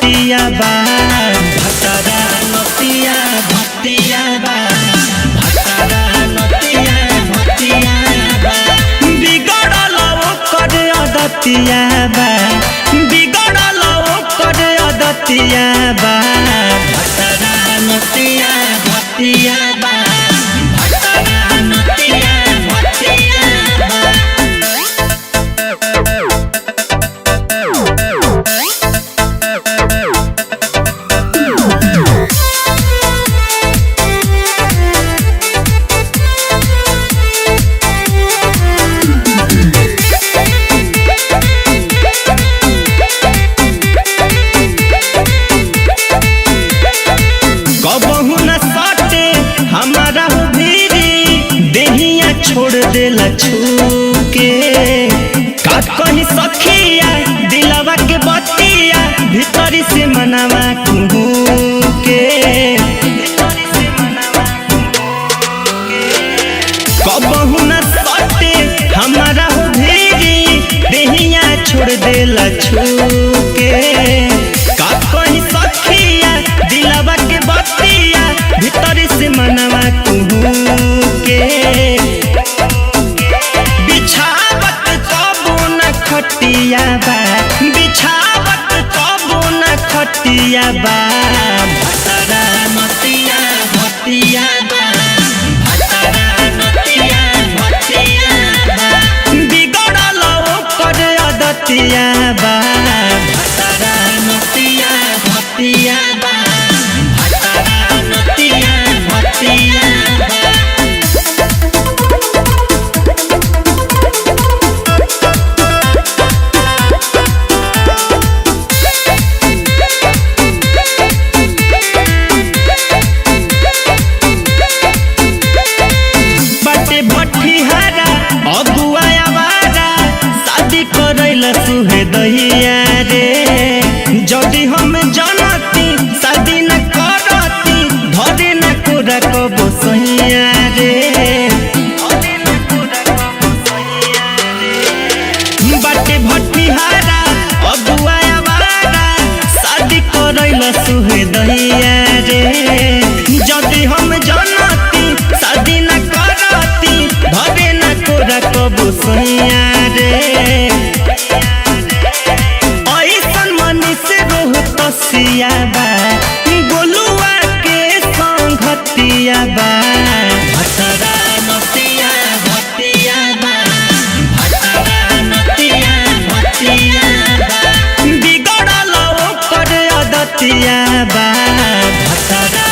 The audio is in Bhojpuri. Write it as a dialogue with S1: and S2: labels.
S1: नतिया बा भतरा नतिया भतिया बा भतरा नतिया भतिया बा बिगड़ल ओकर अदतिया बा बिगड़ल ओकर अदतिया बा भतरा नतिया भतिया बा भतरा नतिया भतिया बा। कबहू न सटे हमारा हो भीरी देहिया छोड़ देला छूके का कहीं सखिया दिलवा के बतिया भीतरी से मनवा कुहुके कबहू न सटे हमारा हो भीरी देहिया छोड़ देला छूके का कहीं सखिया दिलवा के बतिया भीतर से मनवा कुहुके बिछावत कबो न खटिया बा बिछावत कबो न खटिया बा भतरा नतिया भतिया बा भतरा नतिया भतिया बा बिगड़ल ओकर अदतिया बा भतरा नतिया भतिया बा भतरा नतिया भतिया बा। बाटे भट्टिहारा अगुआ आवारा शादी करैला सुहे दहिया रे जदि हम जनती शादी न करती धरे न कोरा कबो सहिया रे बाटे भट्टिहारा अगुआ आवारा शादी करैला सुहे दहिया रे जदि हम जनती शादी न करती धरे न कोरा कबो सहिया रे ऐसन मनी से रोह तसिया बा गोलुआ के संगतिया बा भतरा नतिया भतिया बा भतरा नतिया भतिया बा बिगड़ल ओकर अदतिया बा भतरा